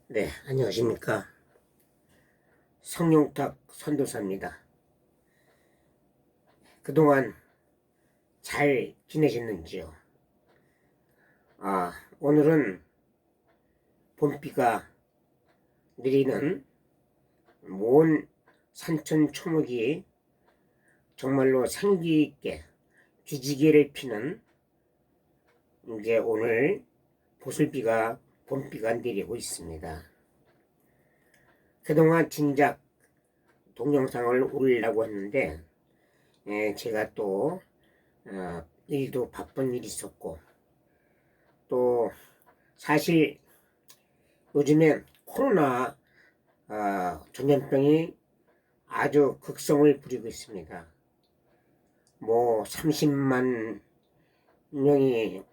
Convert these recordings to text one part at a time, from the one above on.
네, 안녕하십니까. 성룡탁 선도사입니다. 그동안 잘 지내셨는지요? 오늘은 봄비가 내리는 먼 산천 초목이 정말로 생기있게 기지개를 피는 이제 오늘 보슬비가 봄비가 내리고 있습니다. 그동안 진작 동영상을 올리려고 했는데 제가 또 일도 바쁜 일이 있었고 또 사실 요즘에 코로나 전염병이 아주 극성을 부리고 있습니다. 뭐 30만 명이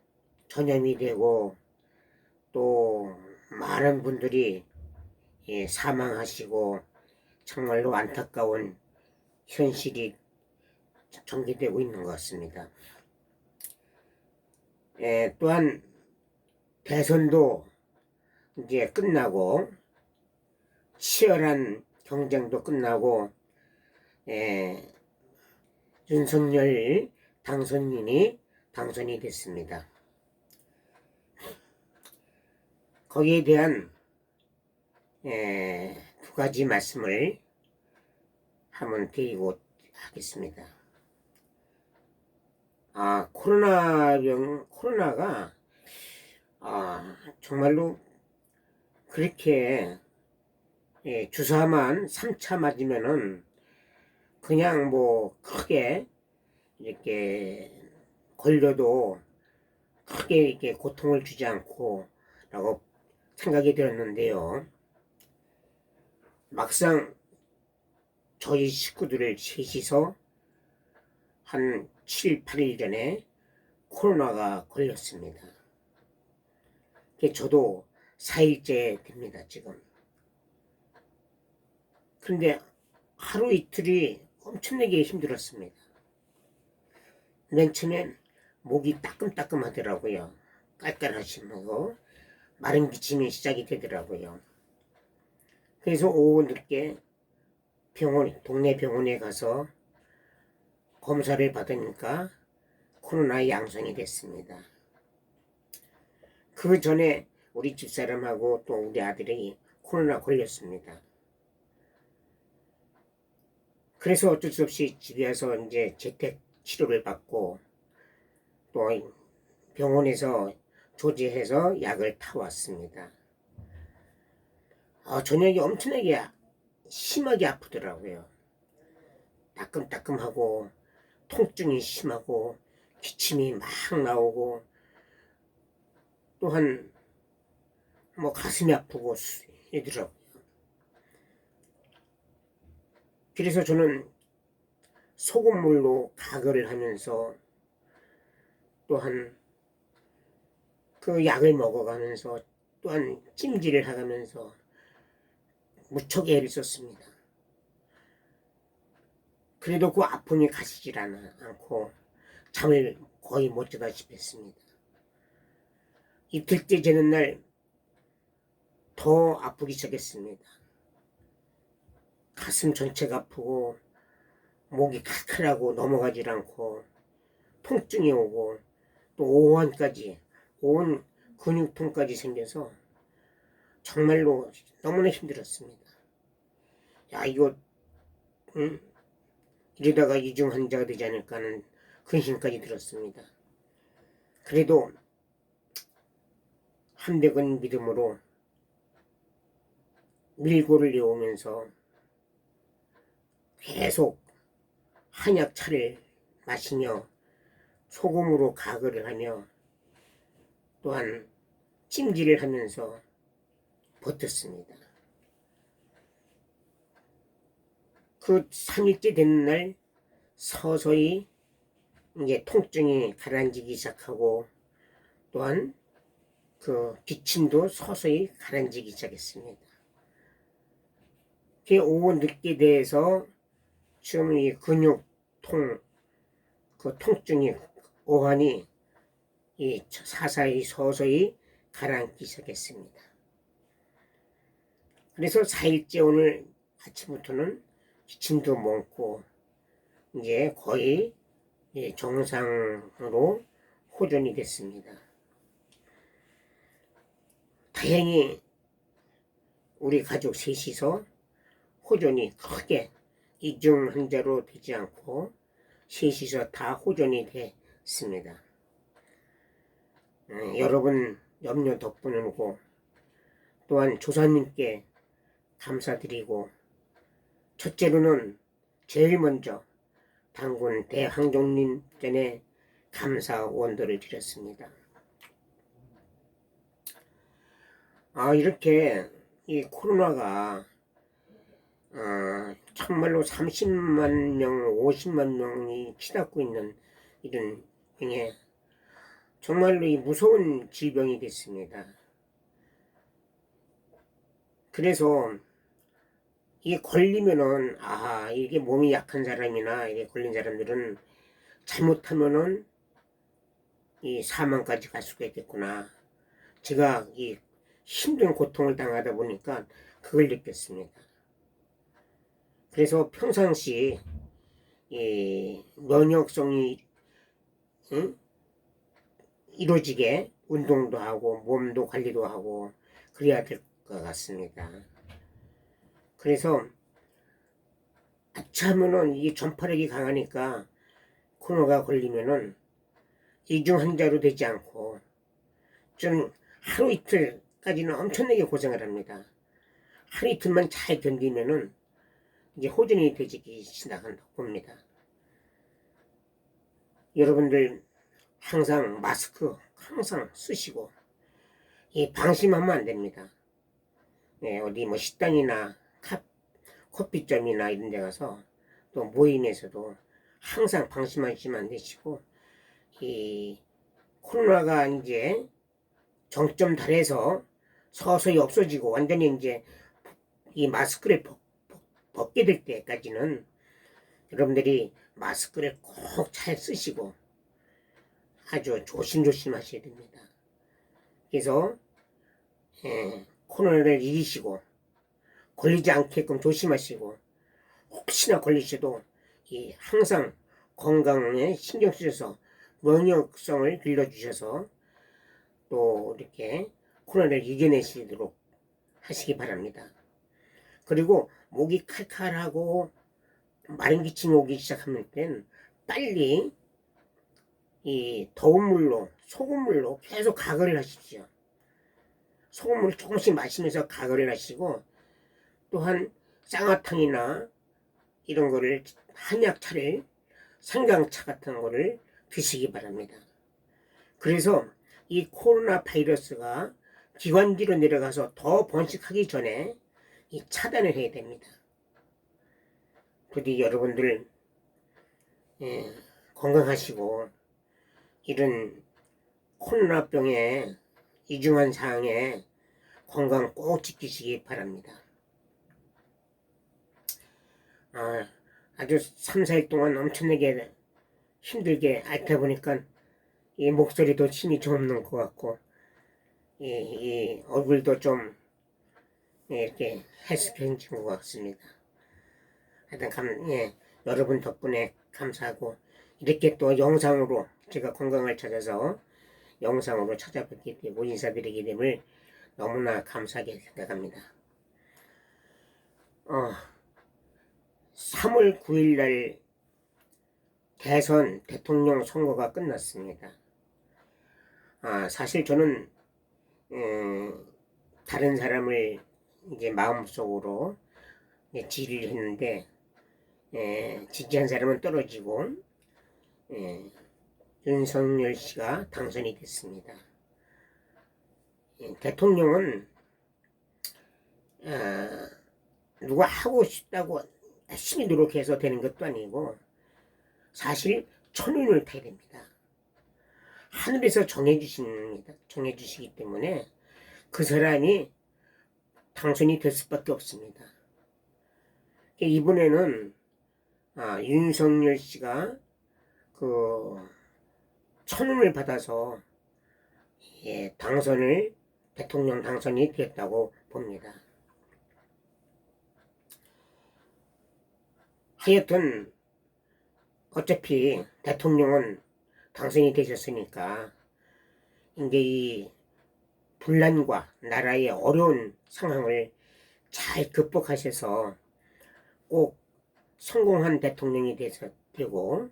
전염이 되고 또 많은 분들이 사망하시고 정말로 안타까운 현실이 전개되고 있는 것 같습니다. 또한 대선도 이제 끝나고 치열한 경쟁도 끝나고 윤석열 당선인이 당선이 됐습니다. 거기에 대한 두 가지 말씀을 한번 드리고 하겠습니다. 코로나가 정말로 그렇게 주사만 3차 맞으면은 그냥 뭐 크게 이렇게 걸려도 크게 이렇게 고통을 주지 않고 라고 생각이 들었는데요. 막상 저희 식구들을 셋이서 한 7, 8일 전에 코로나가 걸렸습니다. 저도 4일째 됩니다, 지금. 근데 하루 이틀이 엄청나게 힘들었습니다. 맨 처음엔 목이 따끔따끔 하더라고요. 깔깔하시고 마른 기침이 시작이 되더라고요. 그래서 오후 늦게 동네 병원에 가서 검사를 받으니까 코로나 양성이 됐습니다. 그 전에 우리 집사람하고 또 우리 아들이 코로나 걸렸습니다. 그래서 어쩔 수 없이 집에서 이제 재택 치료를 받고 또 병원에서 조제해서 약을 타왔습니다. 저녁에 엄청나게 심하게 아프더라고요. 따끔따끔하고 통증이 심하고 기침이 막 나오고 또한 뭐 가슴이 아프고 이러더라고요. 그래서 저는 소금물로 가글을 하면서 또한 그 약을 먹어가면서 또한 찜질을 하면서 무척 애를 썼습니다. 그래도 그 아픔이 가시질 않고 잠을 거의 못 자다시피 했습니다. 이틀째 되는 날 더 아프기 시작했습니다. 가슴 전체가 아프고 목이 칼칼하고 넘어가질 않고 통증이 오고 또 온 근육통까지 생겨서 정말로 너무나 힘들었습니다. 이거 이러다가 이중 환자가 되지 않을까 하는 근심까지 들었습니다. 그래도 한백은 믿음으로 밀고를 이어오면서 계속 한약차를 마시며 소금으로 가글을 하며 또한 찜질을 하면서 버텼습니다. 그 3일째 되는 날 서서히 이제 통증이 가라앉기 시작하고 또한 그 기침도 서서히 가라앉기 시작했습니다. 오후 늦게 돼서 지금 이 근육통 그 통증이 오한이 사사히 서서히 가라앉기 시작했습니다. 그래서 4일째 오늘 아침부터는 기침도 멈고 이제 거의 정상으로 호전이 됐습니다. 다행히 우리 가족 셋이서 호전이 크게 이중 환자로 되지 않고 셋이서 다 호전이 됐습니다. 여러분 염려 덕분이고 또한 조사님께 감사드리고 첫째로는 제일 먼저 당군 대황종님 전에 감사 원도를 드렸습니다. 이렇게 이 코로나가 정말로 30만 명, 50만 명이 치닫고 있는 이런 병에 정말로 이 무서운 질병이 됐습니다. 그래서 이게 걸리면은 이게 몸이 약한 사람이나 이게 걸린 사람들은 잘못하면은 이 사망까지 갈 수가 있겠구나. 제가 이 힘든 고통을 당하다 보니까 그걸 느꼈습니다. 그래서 평상시 이 면역성이 이루어지게 운동도 하고 몸도 관리도 하고 그래야 될 것 같습니다. 그래서 아차하면은 이 전파력이 강하니까 코로나가 걸리면은 이중 환자로 되지 않고 좀 하루 이틀까지는 엄청나게 고생을 합니다. 하루 이틀만 잘 견디면은 이제 호전이 되기 시작한다고 봅니다. 여러분들 항상 마스크 항상 쓰시고 방심하면 안 됩니다. 어디 뭐 식당이나 커피점이나 이런 데 가서 또 모임에서도 항상 방심하시면 안 되시고 이 코로나가 이제 정점 달해서 서서히 없어지고 완전히 이제 이 마스크를 벗게 될 때까지는 여러분들이 마스크를 꼭 잘 쓰시고 아주 조심조심 하셔야 됩니다. 그래서 코로나를 이기시고 걸리지 않게끔 조심하시고 혹시나 걸리셔도 항상 건강에 신경 쓰셔서 면역성을 길러주셔서 또 이렇게 코로나를 이겨내시도록 하시기 바랍니다. 그리고 목이 칼칼하고 마른 기침이 오기 시작하면 빨리 이 더운 물로 소금물로 계속 가글을 하십시오. 소금물을 조금씩 마시면서 가글을 하시고 또한 쌍화탕이나 이런 거를 한약차를 생강차 같은 거를 드시기 바랍니다. 그래서 이 코로나 바이러스가 기관지로 내려가서 더 번식하기 전에 차단을 해야 됩니다. 부디 여러분들 건강하시고 이런 코로나병의 이중한 상황에 건강 꼭 지키시기 바랍니다. 아주 3, 4일 동안 엄청나게 힘들게 앓다 보니까 이 목소리도 힘이 좀 없는 것 같고 이 얼굴도 좀 이렇게 헬스케어진 것 같습니다. 하여튼 여러분 덕분에 감사하고 이렇게 또 영상으로 제가 건강을 찾아서 영상으로 찾아뵙게 되고 인사드리게 됨을 너무나 감사하게 생각합니다. 3월 9일 날 대선 대통령 선거가 끝났습니다. 사실 저는 다른 사람을 이제 마음속으로 지지를 했는데 지지한 사람은 떨어지고 윤석열 씨가 당선이 됐습니다. 대통령은 누가 하고 싶다고 열심히 노력해서 되는 것도 아니고 사실 천운을 타야 됩니다. 하늘에서 정해주시기 때문에 그 사람이 당선이 될 수밖에 없습니다. 이번에는 윤석열 씨가 그 천운을 받아서 대통령 당선이 되었다고 봅니다. 하여튼 어차피 대통령은 당선이 되셨으니까 이제 이 분란과 나라의 어려운 상황을 잘 극복하셔서 꼭 성공한 대통령이 되고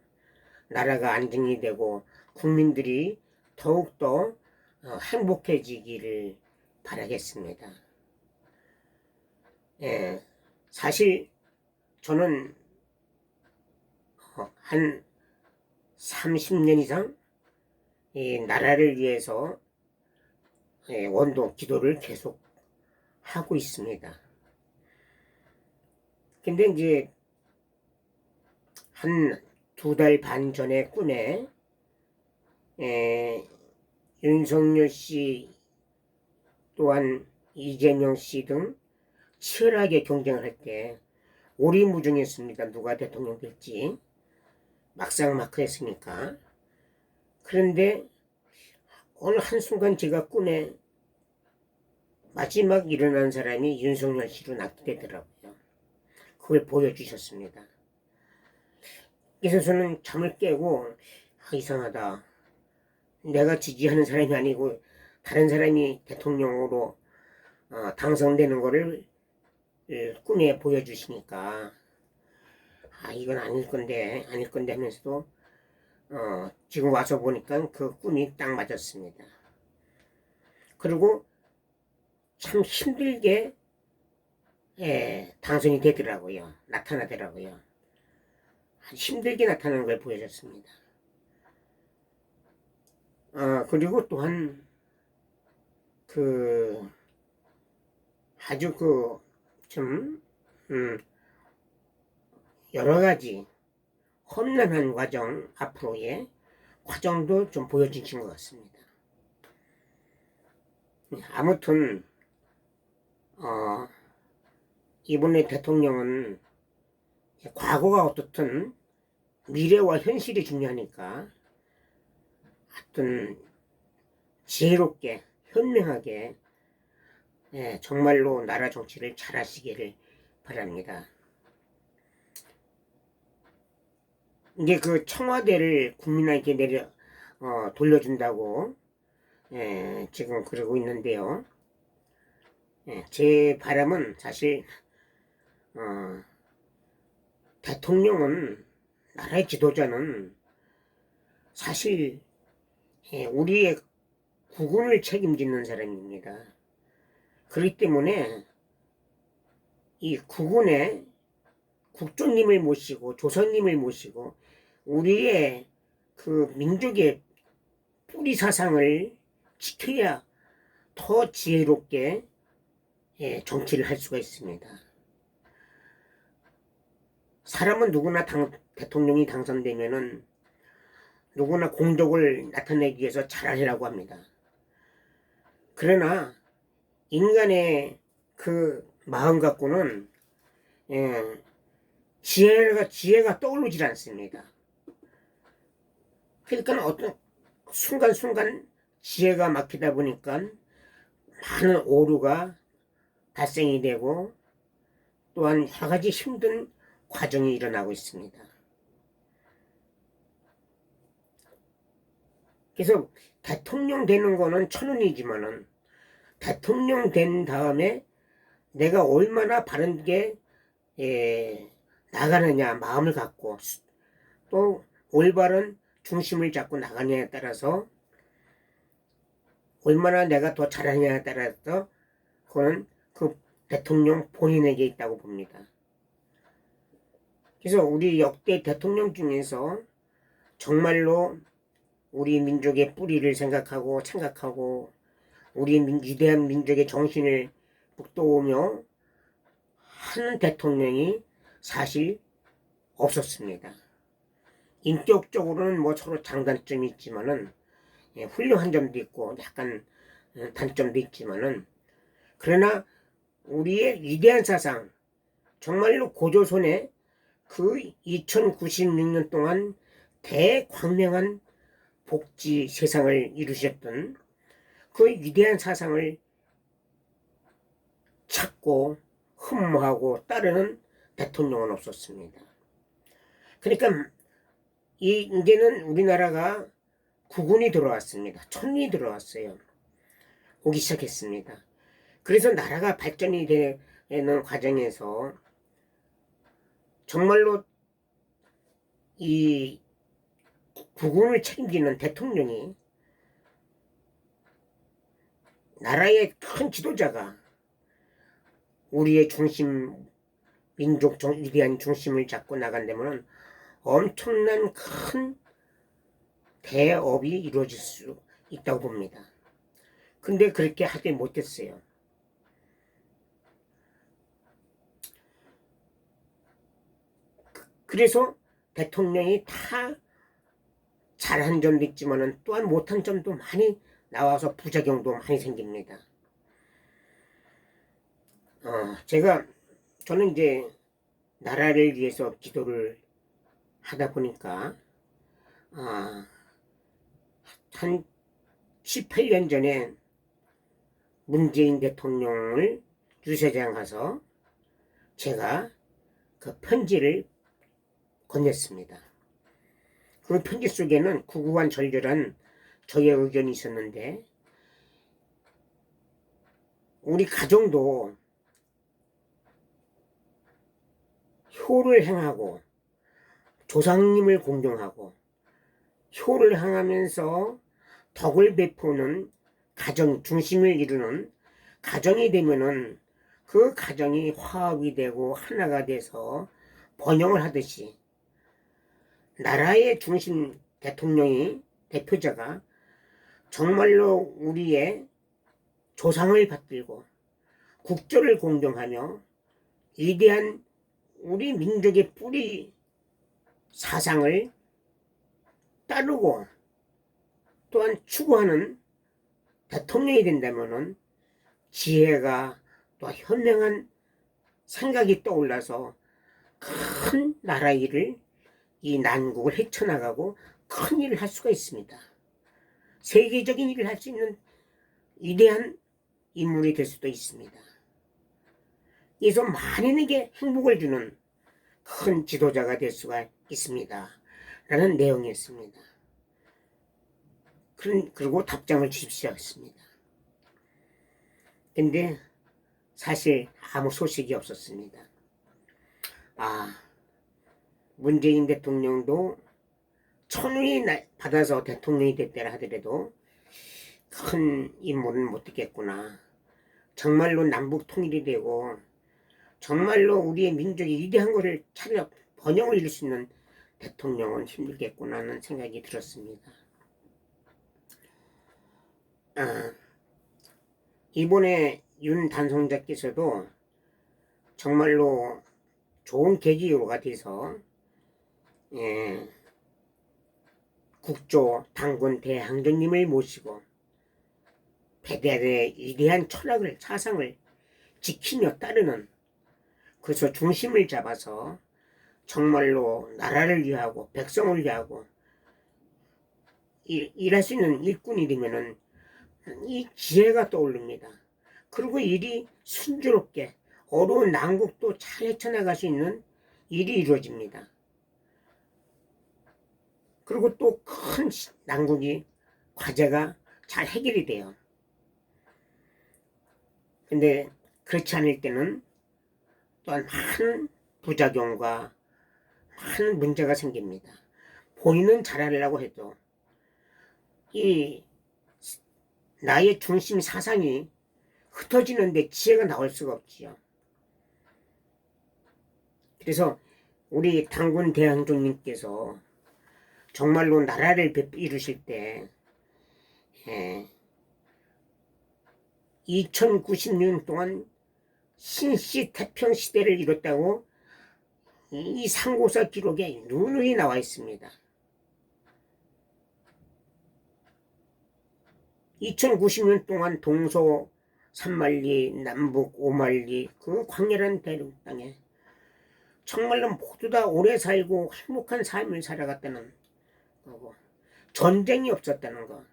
나라가 안정이 되고 국민들이 더욱더 행복해지기를 바라겠습니다. 예, 사실 저는 한 30년 이상 이 나라를 위해서 원도 기도를 계속 하고 있습니다. 근데 이제 한 2달 반 전에 꿈에 윤석열 씨 또한 이재명 씨 등 치열하게 경쟁을 할 때 오리무중했습니다. 누가 대통령 될지. 막상 마크했으니까. 그런데 어느 한순간 제가 꿈에 마지막 일어난 사람이 윤석열 씨로 나타나더라고요. 그걸 보여주셨습니다. 그래서 저는 잠을 깨고 이상하다. 내가 지지하는 사람이 아니고 다른 사람이 대통령으로 당선되는 거를 꿈에 보여주시니까 이건 아닐 건데 하면서도 지금 와서 보니까 그 꿈이 딱 맞았습니다. 그리고 참 힘들게 당선이 되더라고요. 나타나더라고요. 힘들게 나타나는 걸 보여줬습니다. 그리고 또한 아주 좀 여러 가지 험난한 과정, 앞으로의 과정도 좀 보여주신 것 같습니다. 아무튼 이번에 대통령은 과거가 어떻든 미래와 현실이 중요하니까 하여튼 지혜롭게 현명하게 정말로 나라 정치를 잘하시기를 바랍니다. 이제 그 청와대를 국민에게 돌려준다고 지금 그러고 있는데요. 제 바람은 사실 대통령은 나라의 지도자는 사실 우리의 국군을 책임지는 사람입니다. 그렇기 때문에 이 국군의 국조님을 모시고 조선님을 모시고 우리의 그 민족의 뿌리 사상을 지켜야 더 지혜롭게 정치를 할 수가 있습니다. 사람은 누구나 대통령이 당선되면은 누구나 공덕을 나타내기 위해서 잘하려고 합니다. 그러나 인간의 그 마음 갖고는 지혜가 떠오르질 않습니다. 그러니까 어떤 순간순간 지혜가 막히다 보니까 많은 오류가 발생이 되고 또한 여러 가지 힘든 과정이 일어나고 있습니다. 그래서 대통령 되는 거는 천운이지만은 대통령 된 다음에 내가 얼마나 바른게 나가느냐 마음을 갖고 또 올바른 중심을 잡고 나가느냐에 따라서 얼마나 내가 더 잘하느냐에 따라서 그거는 그 대통령 본인에게 있다고 봅니다. 그래서 우리 역대 대통령 중에서 정말로 우리 민족의 뿌리를 생각하고 우리 위대한 민족의 정신을 북돋우며 하는 대통령이 사실 없었습니다. 인격적으로는 뭐 서로 장단점이 있지만은 훌륭한 점도 있고 약간 단점도 있지만은 그러나 우리의 위대한 사상 정말로 고조선의 그 2096년 동안 대광명한 복지 세상을 이루셨던 그 위대한 사상을 찾고 흠모하고 따르는 대통령은 없었습니다. 그러니까 이제는 우리나라가 국운이 들어왔습니다. 천운이 들어왔어요. 오기 시작했습니다. 그래서 나라가 발전이 되는 과정에서 정말로 이 국운을 책임지는 대통령이, 나라의 큰 지도자가 우리의 중심, 민족 위대한 중심을 잡고 나간다면 엄청난 큰 대업이 이루어질 수 있다고 봅니다. 근데 그렇게 하지 못했어요. 그래서 대통령이 다 잘한 점도 있지만 또한 못한 점도 많이 나와서 부작용도 많이 생깁니다. 저는 이제 나라를 위해서 기도를 하다 보니까 한 18년 전에 문재인 대통령을 유세장 가서 제가 그 편지를 건넸습니다. 그 편지 속에는 구구한 절절한 저의 의견이 있었는데, 우리 가정도 효를 행하고 조상님을 공경하고 효를 행하면서 덕을 베푸는 가정, 중심을 이루는 가정이 되면은 그 가정이 화합이 되고 하나가 돼서 번영을 하듯이, 나라의 중심 대통령이, 대표자가 정말로 우리의 조상을 받들고 국조를 공경하며 위대한 우리 민족의 뿌리 사상을 따르고 또한 추구하는 대통령이 된다면은 지혜가 또 현명한 생각이 떠올라서 큰 나라 일을, 이 난국을 헤쳐나가고 큰 일을 할 수가 있습니다. 세계적인 일을 할 수 있는 위대한 인물이 될 수도 있습니다. 그래서 만인에게 행복을 주는 큰 지도자가 될 수가 있습니다. 라는 내용이었습니다. 그리고 답장을 주십시오 했습니다. 근데 사실 아무 소식이 없었습니다. 문재인 대통령도 천운이 받아서 대통령이 됐다라 하더라도 큰 인물은 못 되겠구나. 정말로 남북 통일이 되고 정말로 우리의 민족이 위대한 것을 차려 번영을 이룰 수 있는 대통령은 힘들겠구나 하는 생각이 들었습니다. 이번에 윤 단성자께서도 정말로 좋은 계기가 돼서 국조 당군 대항전님을 모시고 배대의 위대한 철학을, 사상을 지키며 따르는, 그래서 중심을 잡아서 정말로 나라를 위하고 백성을 위하고 일할 수 있는 일꾼이 되면은 이 지혜가 떠오릅니다. 그리고 일이 순조롭게 어려운 난국도 잘 헤쳐나갈 수 있는 일이 이루어집니다. 그리고 또 큰 난국이, 과제가 잘 해결이 돼요. 근데 그렇지 않을 때는 또한 많은 부작용과 많은 문제가 생깁니다. 본인은 잘하려고 해도 이 나의 중심 사상이 흩어지는데 지혜가 나올 수가 없지요. 그래서 우리 당군 대항전님께서 정말로 나라를 이루실 때 2090년 동안 신씨 태평 시대를 이뤘다고 이 상고사 기록에 누누이 나와 있습니다. 2090년 동안 동서 3만리, 남북 5만리, 그 광활한 대륙 땅에 정말로 모두 다 오래 살고 행복한 삶을 살아갔다는 거고, 전쟁이 없었다는 거,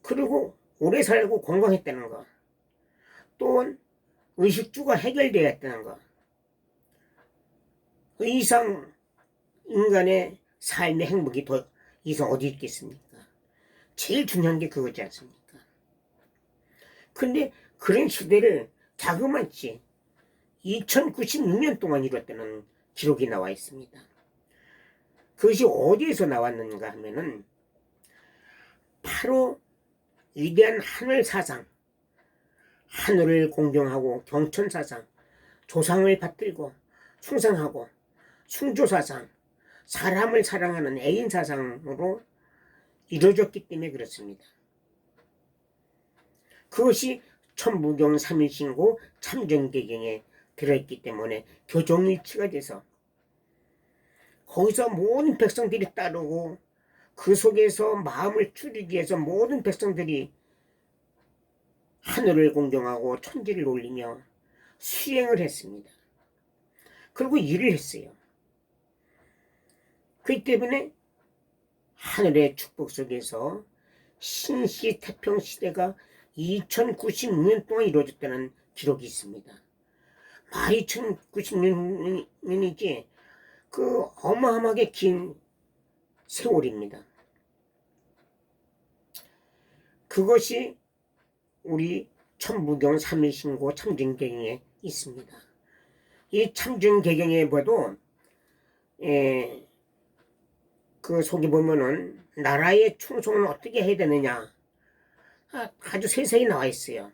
그리고 오래 살고 건강했다는 거, 또한 의식주가 해결되었다는 거, 의상 인간의 삶의 행복이 더 이상 어디 있겠습니까? 제일 중요한 게 그거지 않습니까? 근데 그런 시대를 자그마치 2096년 동안 이뤘다는 기록이 나와 있습니다. 그것이 어디에서 나왔는가 하면은 바로 위대한 하늘 사상, 하늘을 공경하고 경천 사상, 조상을 받들고 충성하고 순조 사상, 사람을 사랑하는 애인 사상으로 이루어졌기 때문에 그렇습니다. 그것이 천부경 3일신고 참정계경에 들어있기 때문에 교종일치가 돼서 거기서 모든 백성들이 따르고 그 속에서 마음을 추리기 위해서 모든 백성들이 하늘을 공경하고 천지를 올리며 수행을 했습니다. 그리고 일을 했어요. 그렇기 때문에 하늘의 축복 속에서 신시 태평 시대가 2096년 동안 이루어졌다는 기록이 있습니다. 2096년이지 그 어마어마하게 긴 세월입니다. 그것이 우리 천부경 3일신고 참정계경에 있습니다. 이 참정계경에 봐도 그 속에 보면은 나라의 충성을 어떻게 해야 되느냐 아주 세세히 나와 있어요.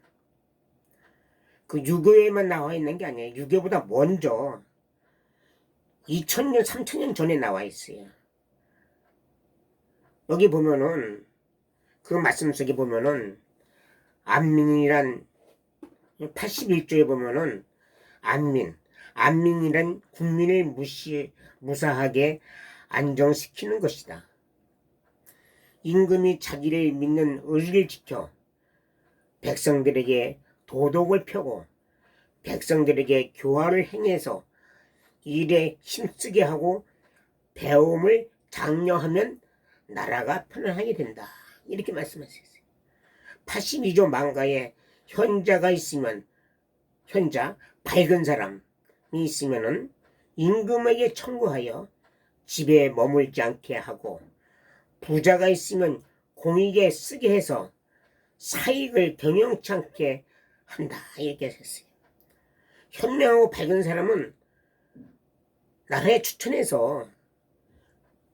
그 유교에만 나와 있는 게 아니에요. 유교보다 먼저 2000년 3000년 전에 나와 있어요. 여기 보면은 그 말씀 속에 보면은 안민이란 81조에 보면은 안민이란 국민을 무사하게 안정시키는 것이다. 임금이 자기를 믿는 의리를 지켜 백성들에게 도덕을 펴고 백성들에게 교화를 행해서 일에 힘쓰게 하고 배움을 장려하면 나라가 편안하게 된다. 이렇게 말씀하셨어요. 82조 망가에 현자가 있으면 현자 밝은 사람이 있으면은 임금에게 청구하여 집에 머물지 않게 하고 부자가 있으면 공익에 쓰게 해서 사익을 경영치 않게 한다. 이렇게 했어요. 현명하고 밝은 사람은 나라에 추천해서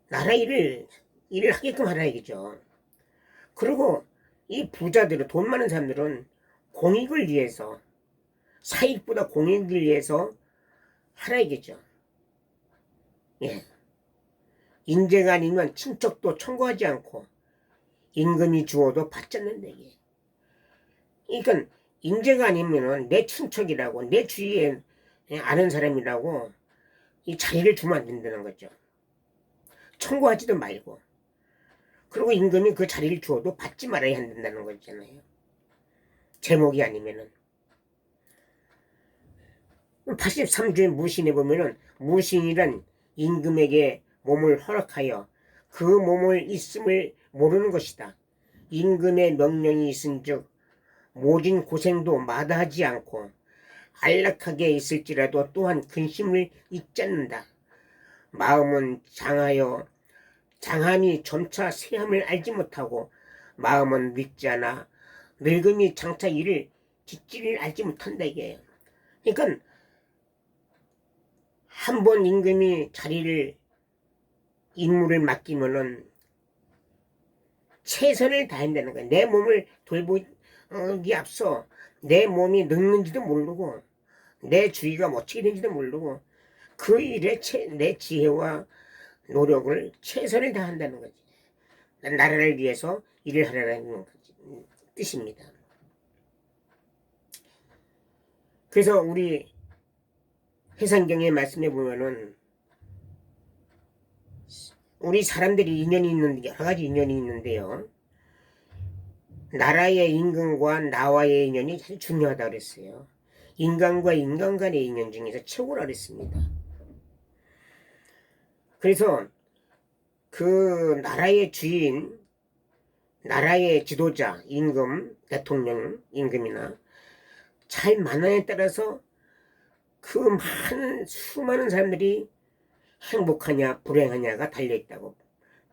나라 일을 하게끔 하라야겠죠. 그리고 이 부자들은 돈 많은 사람들은 공익을 위해서 사익보다 공익을 위해서 하라야겠죠. 예. 인재가 아니면 친척도 청구하지 않고 임금이 주어도 받지 않는다. 이게. 그러니까 인재가 아니면은 내 친척이라고 내 주위에 아는 사람이라고 이 자리를 주면 안 된다는 거죠. 청구하지도 말고. 그리고 임금이 그 자리를 주어도 받지 말아야 한다는 거잖아요. 제목이 아니면은. 83조의 무신에 보면은 무신이란 임금에게 몸을 허락하여 그 몸을 있음을 모르는 것이다. 임금의 명령이 있은즉 모진 고생도 마다하지 않고 안락하게 있을지라도 또한 근심을 잊지 않는다. 마음은 장함이 점차 세함을 알지 못하고 마음은 믿지 않아 늙음이 장차 이를 짓지를 알지 못한다 이게요. 그러니까 한번 임금이 임무를 맡기면은 최선을 다한다는 거야. 내 몸을 돌보기 앞서 내 몸이 늙는지도 모르고 내 주위가 어떻게 되는지도 모르고 그 일에 내 지혜와 노력을 최선을 다한다는 거지. 나라를 위해서 일을 하라는 뜻입니다. 그래서 우리 해상경의 말씀에 보면은 우리 사람들이 인연이 있는데 여러 가지 인연이 있는데요. 나라의 임금과 나와의 인연이 제일 중요하다고 그랬어요. 인간과 인간 간의 인연 중에서 최고라 그랬습니다. 그래서 그 나라의 주인, 나라의 지도자, 임금, 대통령, 임금이나 잘 만남에 따라서 그 수많은 사람들이 행복하냐 불행하냐가 달려있다고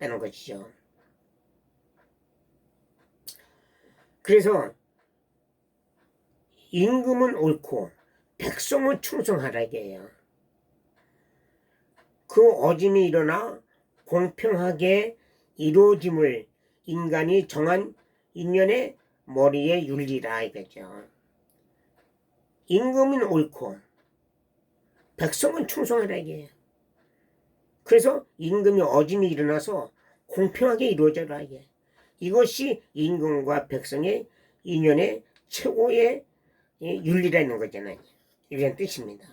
하는 것이죠. 그래서 임금은 옳고 백성은 충성하라 이게요. 그 어짐이 일어나 공평하게 이루어짐을 인간이 정한 인연의 머리에 윤리라 이거죠. 임금은 옳고 백성은 충성하라 이게요. 그래서 임금이 어짐이 일어나서 공평하게 이루어져라 이게. 이것이 임금과 백성의 인연의 최고의 윤리라는 거잖아요. 이런 뜻입니다.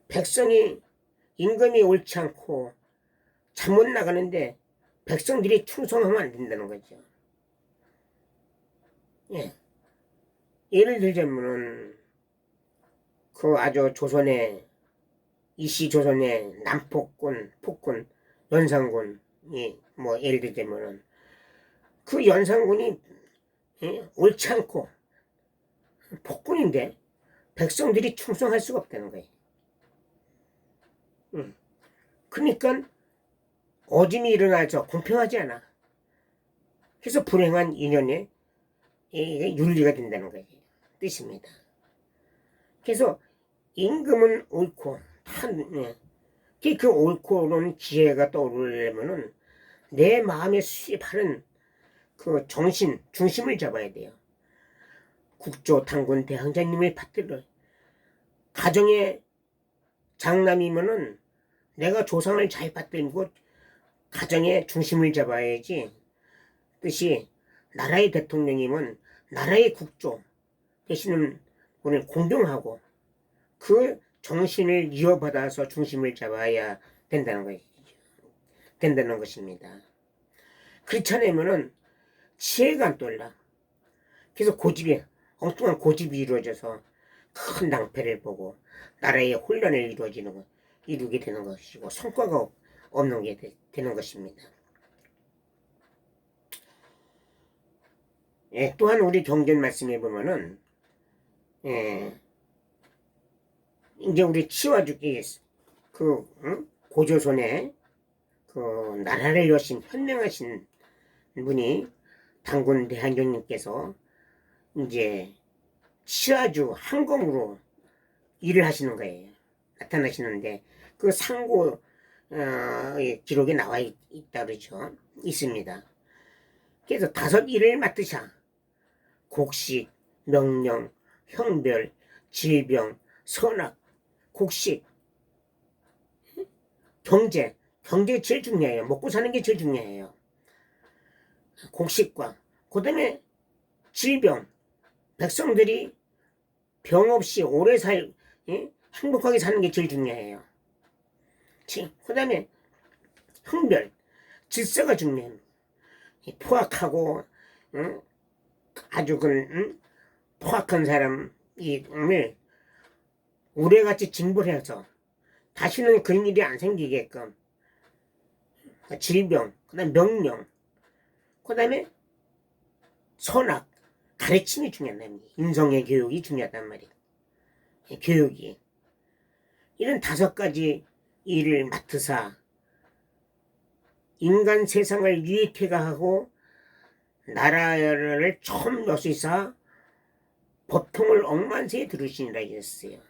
백성이 임금이 옳지 않고 잘못 나가는데 백성들이 충성하면 안 된다는 거죠. 예. 예를 들자면은 그 아주 조선의 이씨 조선의 남폭군, 폭군, 연산군이 뭐 예를 들자면은 그 연산군이 옳지 않고 폭군인데 백성들이 충성할 수가 없다는 거예요. 그러니까 어짐이 일어나서 공평하지 않아. 그래서 불행한 인연에 윤리가 된다는 거예요. 뜻입니다. 그래서 임금은 옳고 그 옳고는 지혜가 떠오르려면은 내 마음에 수입하는 그 정신, 중심을 잡아야 돼요. 국조, 당군, 대항자님을 받들어. 가정의 장남이면은 내가 조상을 잘 받들고 가정의 중심을 잡아야지. 뜻이 나라의 대통령이면 나라의 국조 대신은 오늘 공경하고 그 정신을 이어받아서 중심을 잡아야 된다는 것입니다. 그렇지 않으면은 지혜가 안 떠올라. 그래서 엉뚱한 고집이 이루어져서 큰 낭패를 보고 나라의 혼란을 이루게 되는 것이고 성과가 없는 게 되는 것입니다. 예, 또한 우리 경전 말씀에 보면은 이제 우리 치와주기 고조선에 그 나라를 여신 현명하신 분이 당군 대한정님께서 이제 치와주 항검으로 일을 하시는 거예요. 나타나시는데 그 상고 기록에 나와 있다 그러죠. 있습니다. 그래서 5 일을 맡으셔. 곡식, 명령, 형별, 질병, 선악, 곡식, 경제 제일 중요해요. 먹고 사는 게 제일 중요해요. 곡식과 그 다음에 질병, 백성들이 병 없이 오래 행복하게 사는 게 제일 중요해요. 그 다음에 형별, 질서가 중요해요. 포악하고 아주 포악한 사람을 우레같이 징벌해서 다시는 그런 일이 안 생기게끔 질병, 그 다음에 명령, 그 다음에 선악, 가르침이 중요하단 말이에요. 인성의 교육이 중요하단 말이에요. 교육이. 이런 5가지 일을 맡으사 인간 세상을 유익하게 하고 나라를 처음 여시사 법통을 억만세에 두르시니라 했어요.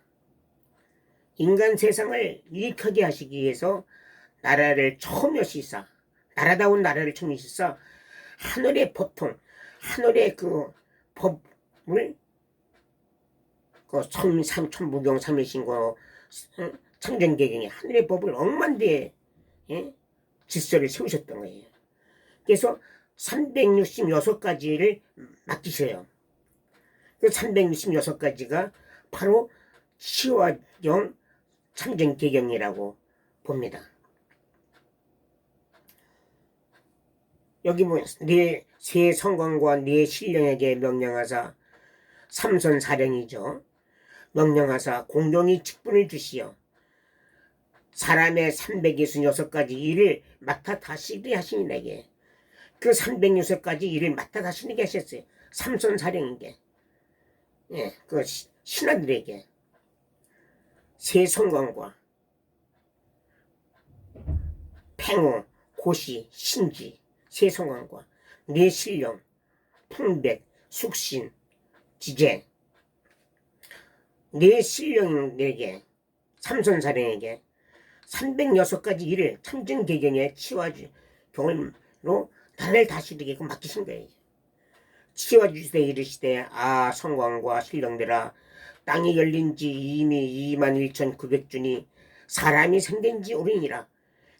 인간 세상을 유익하게 하시기 위해서 나라를 처음 여시사 나라다운 나라를 처음 여시사 하늘의 법통, 하늘의 그 법을 천무경 삼일신고 창정개경에 하늘의 법을 억만대에 질서를 세우셨던 거예요. 그래서 366가지를 맡기셔요. 그 366가지가 바로 치와경 창정개경이라고 봅니다. 여기 네 세 성관과 네 신령에게 명령하사 삼선사령이죠. 명령하사 공동히 직분을 주시어 사람의 366가지 일을 맡아 다시게 하시니라. 이게 그 306가지 일을 맡아 다시게 하셨어요. 삼선사령인게 그 신하들에게 세 성관과 팽호, 고시, 신지, 세성왕과 뇌신령, 풍백, 숙신, 지제, 뇌신령에게 삼선사령에게 306가지 일을 참전개경에 치와주 경을로 나라를 다스리게끔 맡기신 거예요. 치와주시되 이르시되 아 성왕과 신령들아 땅이 열린지 이미 21,900주니 사람이 생된지 오리니라.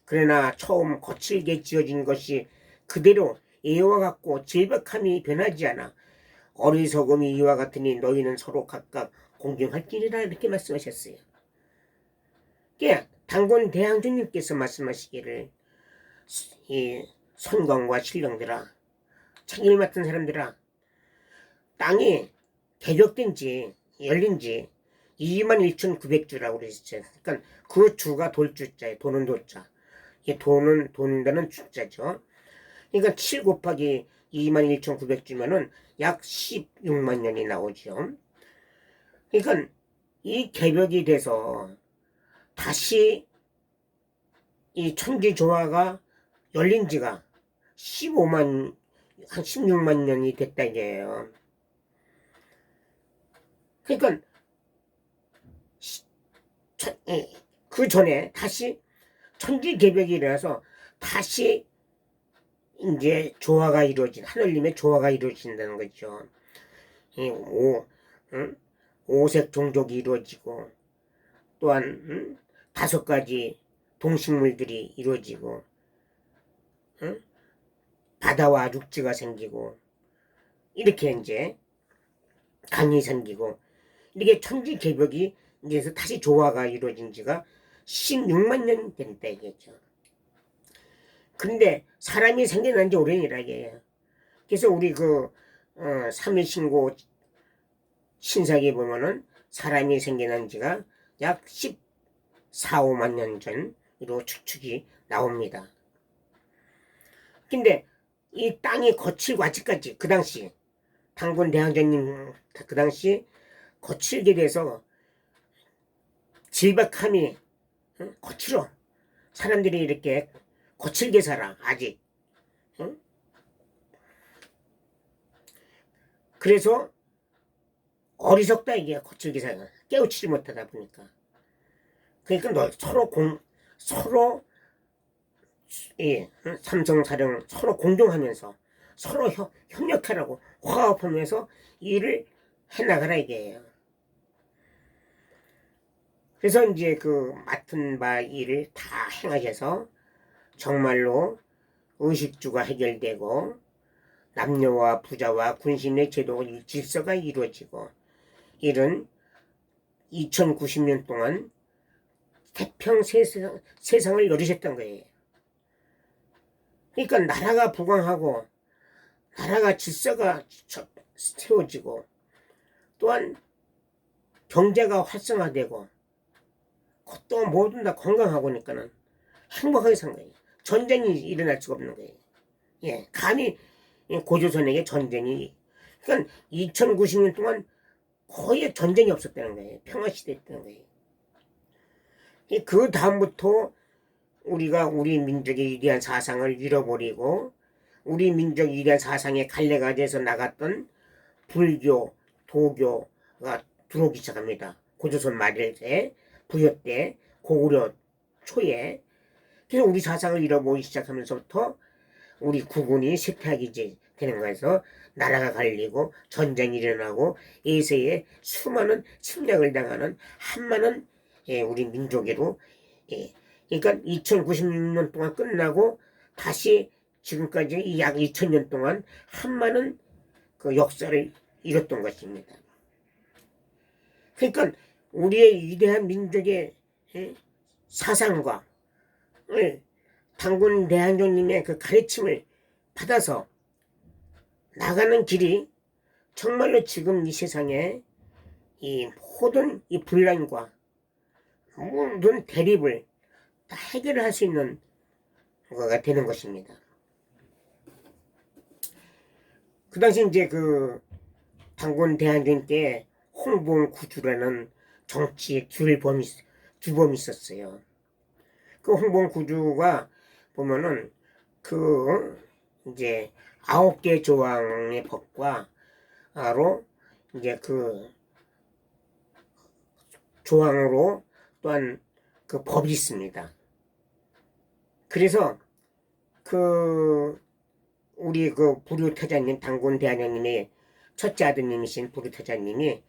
그러나 처음 거칠게 지어진 것이 그대로 예와 같고 질박함이 변하지 않아 어리석음이 이와 같으니 너희는 서로 각각 공경할지니라 이렇게 말씀하셨어요. 단군 대항전님께서 말씀하시기를 이 선광과 신령들아 책임을 맡은 사람들아 땅이 개벽된지 열린지 21,900주라고 그랬어요. 그러니까 그 주가 돌주자예요. 돈은 돌자. 이게 돈은 돈다는 주자죠. 그러니까 7 곱하기 21,900주면은 약 16만 년이 나오죠. 그러니까 이 개벽이 돼서 다시 이 천지조화가 열린 지가 15만, 한 16만 년이 됐다 이게요. 그러니까 그 전에 다시 천지개벽이 일어나서 다시 이제 조화가 이루어진, 하늘님의 조화가 이루어진다는 거죠. 오색 종족이 이루어지고 또한 5가지 동식물들이 이루어지고 바다와 육지가 생기고 이렇게 이제 강이 생기고 이렇게 천지개벽이 이제 다시 조화가 이루어진 지가 16만 년 됐다 이겠죠. 근데 사람이 생겨난 지 오래니라 이게요. 그래서 우리 삼일신고 신사기에 보면은 사람이 생겨난 지가 약 14, 5만 년 전으로 추측이 나옵니다. 근데 이 땅이 거칠고 아직까지 그 당시 단군 대항전님 그 당시 거칠게 돼서 질박함이 거칠어. 사람들이 이렇게 거칠게 살아 아직. 그래서 어리석다 이게 거칠게 살아. 깨우치지 못하다 보니까. 그러니까 서로 삼성사령 서로 공존하면서 서로 협력하라고 화합하면서 일을 해나가라 이게요. 그래서 이제 그 맡은 바 일을 다 행하셔서 정말로 의식주가 해결되고 남녀와 부자와 군신의 제도 질서가 이루어지고 이런 2090년 동안 태평 세상을 열으셨던 거예요. 그러니까 나라가 부강하고 나라가 질서가 세워지고 또한 경제가 활성화되고 또 모든 다 건강하고니까는 행복하게 산 거예요. 전쟁이 일어날 수가 없는 거예요. 예, 감히 고조선에게 전쟁이 그러니까 2090년 동안 거의 전쟁이 없었다는 거예요. 평화시대였다는 거예요. 그 다음부터 우리가 우리 민족의 위대한 사상을 잃어버리고 우리 민족의 위대한 사상에 갈래가 돼서 나갔던 불교, 도교가 들어오기 시작합니다. 고조선 말에 부여 때 고구려 초에 그래서 우리 사상을 잃어버리기 시작하면서부터 우리 국군이 쇠퇴하게 되는 거에서 나라가 갈리고 전쟁이 일어나고 예세에 수많은 침략을 당하는 한많은 우리 민족으로 그러니까 2096년 동안 끝나고 다시 지금까지 약 2000년 동안 한많은 그 역사를 이뤘던 것입니다. 그러니까 우리의 위대한 민족의 사상과 단군 대항전님의 그 가르침을 받아서 나가는 길이 정말로 지금 이 세상에 이 모든 이 분란과 모든 대립을 다 해결할 수 있는 거가 되는 것입니다. 그 당시 이제 그 단군 대항전 때 홍봉구주라는 정치의 주범이 있었어요. 그 홍봉구주가 보면은 이제 9개 조항의 법과로 이제 조항으로 또한 법이 있습니다. 그래서 우리 부류태자님, 당군 대한양님의 첫째 아드님이신 부류태자님이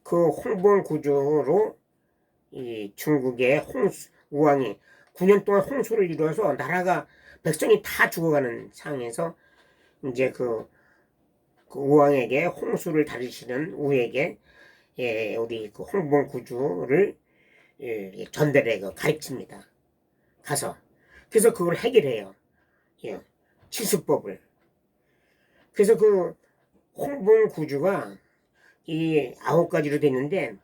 홍범구주로 이 중국의 우왕이 9년 동안 홍수를 이루어서 나라가 백성이 다 죽어가는 상황에서 이제 우왕에게 홍수를 다루시는 우에게 우리 홍범구주를 전달해 가르칩니다. 가서 그래서 그걸 해결해요. 치수법을. 그래서 홍범구주가 이 9가지로 됐는데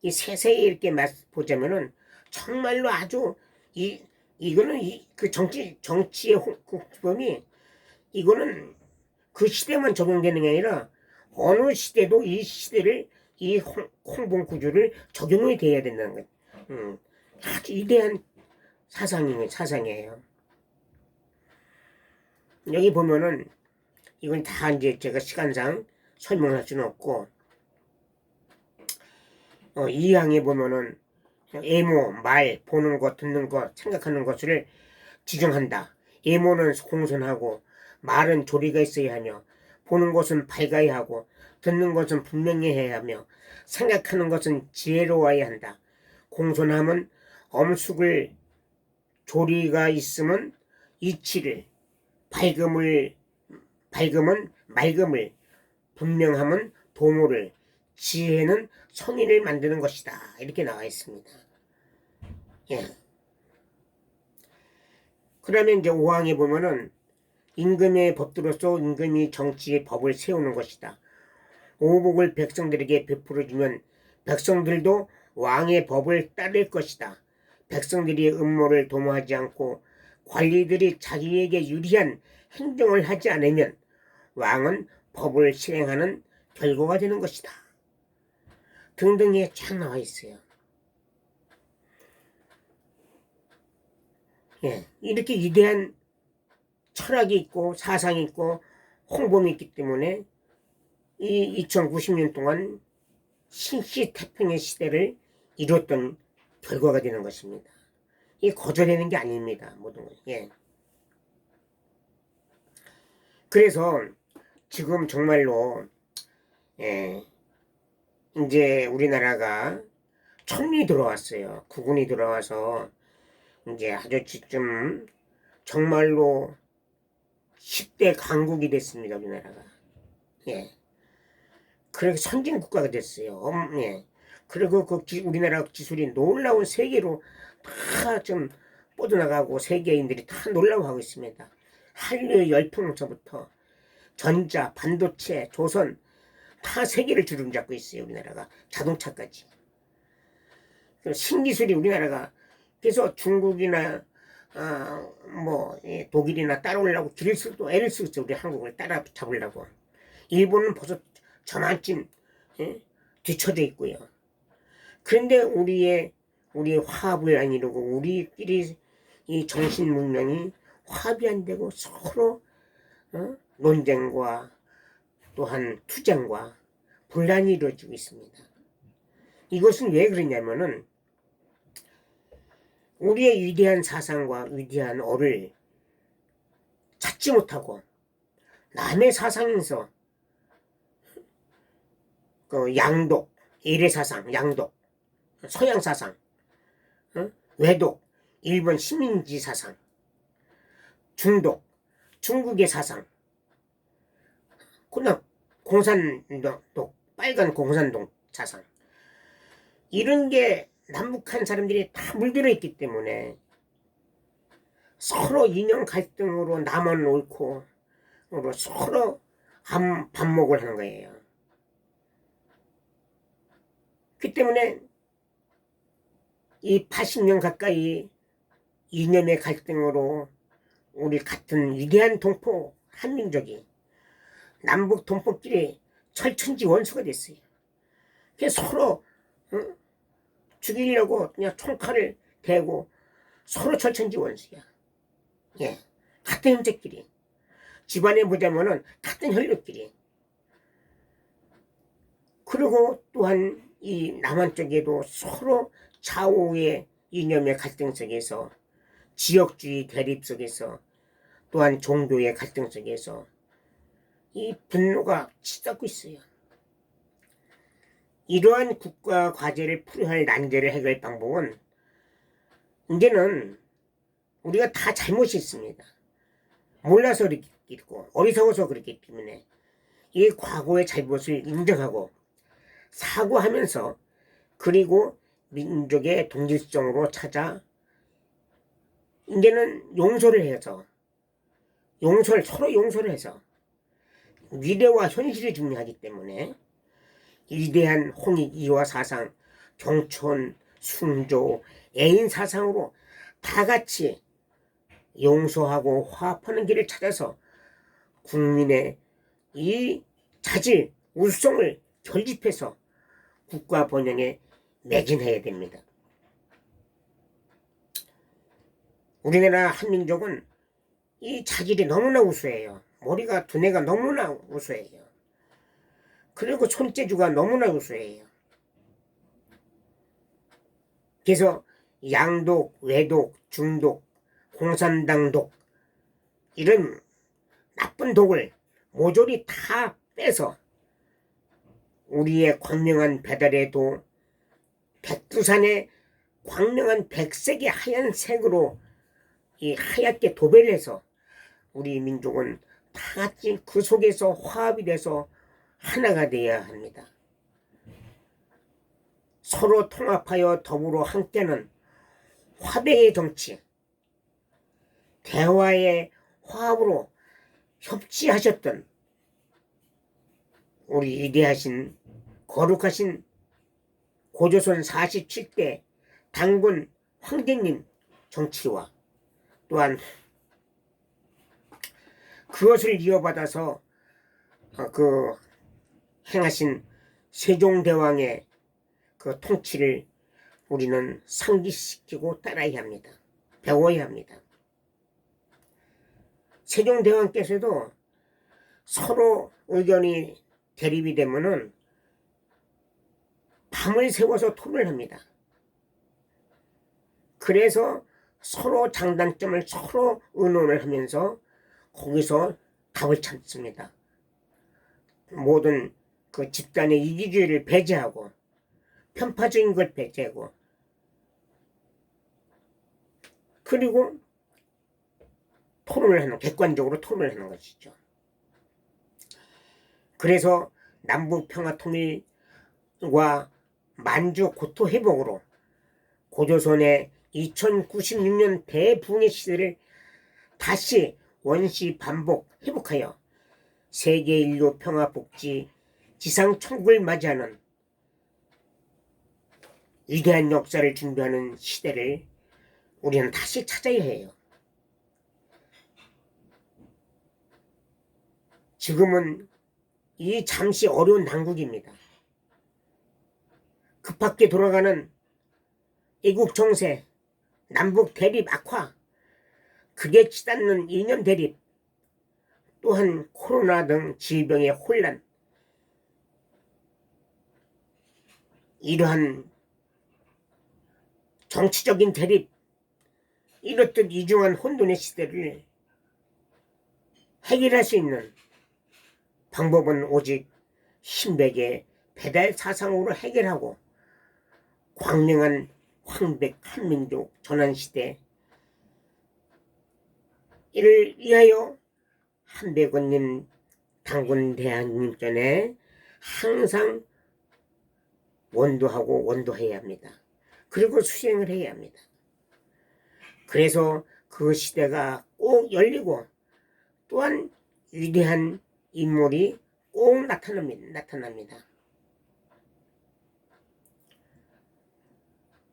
이 세세히 이렇게 보자면은 정말로 아주 이거는 정치의 홍범이 이거는 그 시대만 적용되는 게 아니라 어느 시대도 이 시대를 이 홍범구주를 적용이 돼야 된다는 거예요. 아주 위대한 사상이에요. 여기 보면은 이건 다 이제 제가 시간상 설명할 수는 없고 이 항에 보면은 애모, 말, 보는 것, 듣는 것, 생각하는 것을 지정한다. 애모는 공손하고 말은 조리가 있어야 하며 보는 것은 밝아야 하고 듣는 것은 분명히 해야 하며 생각하는 것은 지혜로워야 한다. 공손함은 엄숙을 조리가 있으면 이치를 밝음은 맑음을 분명함은 도모를 지혜는 성인을 만드는 것이다. 이렇게 나와 있습니다. 그러면 이제 5항에 보면은 임금의 법도로서 임금이 정치의 법을 세우는 것이다. 오복을 백성들에게 베풀어주면 백성들도 왕의 법을 따를 것이다. 백성들이 음모를 도모하지 않고 관리들이 자기에게 유리한 행정을 하지 않으면 왕은 법을 실행하는 결과가 되는 것이다. 등등에 쫙 나와 있어요. 이렇게 위대한 철학이 있고 사상이 있고 홍범이 있기 때문에 이 2090년 동안 신시태평의 시대를 이뤘던 결과가 되는 것입니다. 이 거절되는 게 아닙니다. 모든 것. 그래서 지금 정말로 이제 우리나라가 천리 들어왔어요. 국군이 들어와서 이제 아주 지금 정말로 10대 강국이 됐습니다. 우리나라가. 그렇게 선진 국가가 됐어요. 그리고 우리나라 기술이 놀라운 세계로 다 좀 뻗어나가고 세계인들이 다 놀라워하고 있습니다. 한류 열풍서부터 전자, 반도체, 조선 다 세계를 주름잡고 있어요. 우리나라가 자동차까지. 신기술이 우리나라가 그래서 중국이나 독일이나 따라오려고 애를 쓰고 있죠. 우리 한국을 따라잡으려고. 일본은 벌써 저만큼 뒤쳐져 있고요. 그런데 우리 화합을 안 이루고 우리끼리 이 정신 문명이 화합이 안 되고 서로 논쟁과 또한 투쟁과 분란이 이루어지고 있습니다. 이것은 왜 그러냐면은 우리의 위대한 사상과 위대한 어를 찾지 못하고 남의 사상에서 양독, 일회사상, 양독, 서양사상, 외독, 일본 식민지 사상, 중독, 중국의 사상, 그냥 공산독, 빨간 공산독 사상 이런 게 남북한 사람들이 다 물들어 있기 때문에 서로 이념 갈등으로 남은 옳고 서로 반목을 하는 거예요. 그 때문에 이 80년 가까이 이념의 갈등으로 우리 같은 위대한 동포 한민족이 남북 동포끼리 철천지 원수가 됐어요. 그래서 서로 죽이려고 그냥 총칼을 대고 서로 철천지 원수야. 예, 같은 형제끼리. 집안에 보자면은 같은 혈육끼리. 그리고 또한 이 남한 쪽에도 서로 좌우의 이념의 갈등 속에서, 지역주의 대립 속에서, 또한 종교의 갈등 속에서 이 분노가 치닫고 있어요. 이러한 국가 과제를 풀어야 할 난제를 해결할 방법은 이제는 우리가 다 잘못이 있습니다. 몰라서 그렇겠고 어리석어서 그렇기 때문에 이 과거의 잘못을 인정하고 사과하면서, 그리고 민족의 동질성으로 찾아 이제는 용서를 해서, 서로 용서를 해서, 미래와 현실이 중요하기 때문에 위대한 홍익 이화 사상, 경촌, 순조, 애인 사상으로 다 같이 용서하고 화합하는 길을 찾아서 국민의 이 자질, 울성을 결집해서 국가 번영에 매진해야 됩니다. 우리나라 한민족은 이 자질이 너무나 우수해요. 머리가 두뇌가 너무나 우수해요. 그리고 손재주가 너무나 우수해요. 그래서 양독, 외독, 중독, 공산당독 이런 나쁜 독을 모조리 다 빼서 우리의 광명한 배달의 도 백두산의 광명한 백색의 하얀색으로 이 하얗게 도배를 해서 우리 민족은 다 같이 그 속에서 화합이 돼서 하나가 되어야 합니다. 서로 통합하여 더불어 함께하는 화백의 정치, 대화의 화합으로 협치하셨던 우리 위대하신 거룩하신 고조선 47대 당군 황제님 정치와 또한 그것을 이어받아서 행하신 세종대왕의 그 통치를 우리는 상기시키고 따라야 합니다. 배워야 합니다. 세종대왕께서도 서로 의견이 대립이 되면은 밤을 새워서 토론을 합니다. 그래서 서로 장단점을 서로 의논을 하면서 거기서 답을 찾습니다. 모든 그 집단의 이기주의를 배제하고 편파적인 걸 배제하고, 그리고 객관적으로 토론을 하는 것이죠. 그래서 남북 평화 통일과 만주 고토 회복으로 고조선의 2096년 대붕의 시대를 다시 원시 반복 회복하여 세계 인류 평화 복지 지상 천국을 맞이하는 위대한 역사를 준비하는 시대를 우리는 다시 찾아야 해요. 지금은 이 잠시 어려운 난국입니다. 급하게 돌아가는 이국 정세, 남북 대립 악화, 극에 치닫는 이념 대립, 또한 코로나 등 질병의 혼란, 이러한 정치적인 대립, 이렇듯 이중한 혼돈의 시대를 해결할 수 있는 방법은 오직 신백의 배달 사상으로 해결하고 광명한 황백 한민족 전환시대, 이를 위하여 한백원님 당군 대한님 전에 항상 원도해야 합니다. 그리고 수행을 해야 합니다. 그래서 그 시대가 꼭 열리고 또한 위대한 인물이 꼭 나타납니다.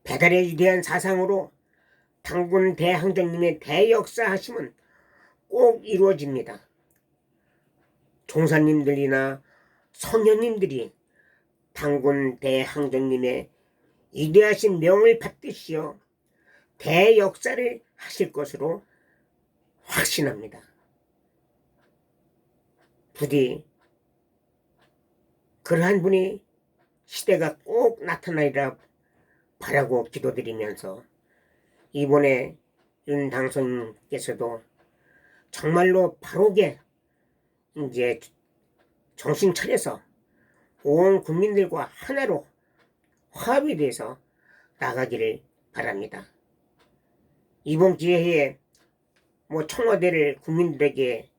배달의 위대한 사상으로 당군 대항정님의 대역사하심은 꼭 이루어집니다. 종사님들이나 성현님들이 당군 대항정님의 위대하신 명을 받드시어 대역사를 하실 것으로 확신합니다. 부디 그러한 분이 시대가 꼭 나타나리라 바라고 기도드리면서 이번에 윤 당선인께서도 정말로 바로게 이제 정신 차려서 온 국민들과 하나로 화합이 돼서 나가기를 바랍니다. 이번 기회에 뭐 청와대를 국민들에게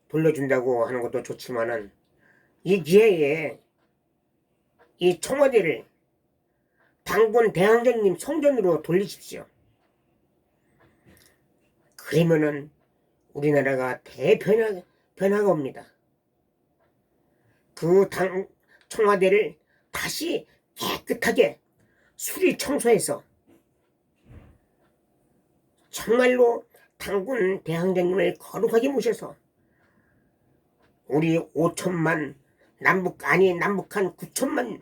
돌려준다고 하는 것도 좋지만은 이 기회에 이 청와대를 당군 대항전님 성전으로 돌리십시오. 그러면은 우리나라가 변화가 옵니다. 그 청와대를 다시 깨끗하게 수리 청소해서 정말로 당군 대항전님을 거룩하게 모셔서 우리 5천만 남북한 9천만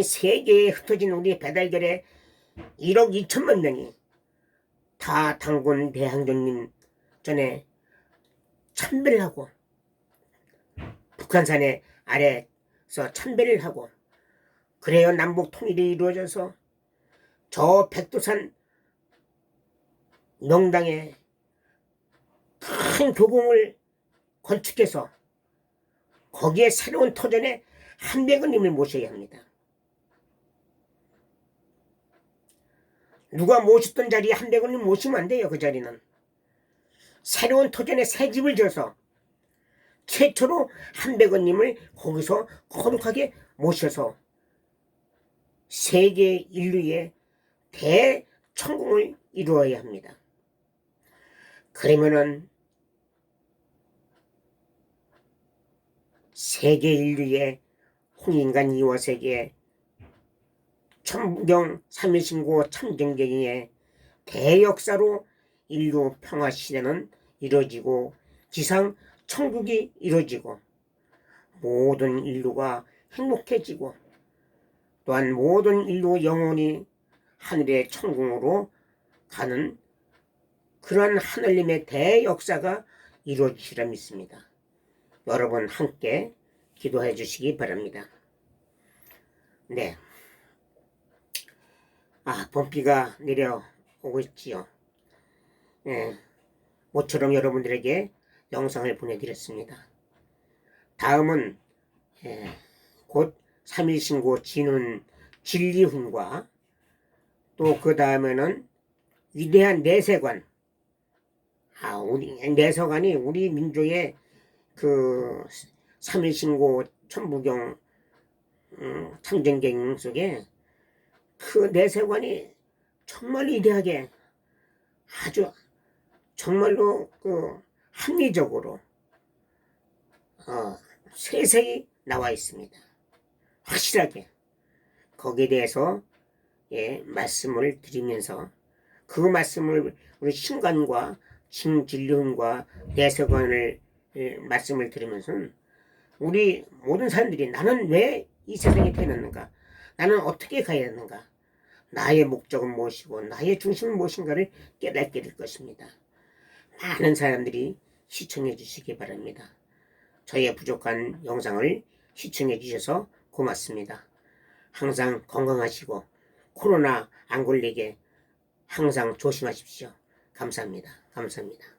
세계에 흩어진 우리 배달결의 1억 2천만 명이 다 당군 대항전님 전에 참배를 하고 북한산의 아래서 참배를 하고 그래야 남북 통일이 이루어져서 저 백두산 명당에 큰 교공을 건축해서 거기에 새로운 터전에 한백원님을 모셔야 합니다. 누가 모셨던 자리에 한백원님 모시면 안 돼요. 그 자리는 새로운 터전에 새 집을 져서 최초로 한백원님을 거기서 거룩하게 모셔서 세계 인류의 대천공을 이루어야 합니다. 그러면은 세계 인류의 홍인간 이워세계 천부경 3.1신고 참전경의 대역사로 인류 평화시대는 이루어지고 지상 천국이 이루어지고 모든 인류가 행복해지고 또한 모든 인류 영혼이 하늘의 천국으로 가는 그러한 하늘님의 대역사가 이루어지리라 믿습니다. 여러분 함께 기도해 주시기 바랍니다. 네. 봄비가 내려오고 있지요. 네. 모처럼 여러분들에게 영상을 보내드렸습니다. 다음은 곧 3.1신고 진훈 진리훈과 또 그 다음에는 위대한 내세관 우리 내세관이 우리 민족의 그 3.1신고 천부경 참전경 속에 그 내세관이 정말 위대하게 아주 정말로 그 합리적으로 세세히 나와 있습니다. 확실하게 거기에 대해서 말씀을 드리면서 그 말씀을 우리 신관과 진리훈과 내세관을 말씀을 드리면서 우리 모든 사람들이 나는 왜 이 세상에 태어났는가, 나는 어떻게 가야 하는가, 나의 목적은 무엇이고 나의 중심은 무엇인가를 깨닫게 될 것입니다. 많은 사람들이 시청해 주시기 바랍니다. 저의 부족한 영상을 시청해 주셔서 고맙습니다. 항상 건강하시고 코로나 안 걸리게 항상 조심하십시오. 감사합니다. 감사합니다.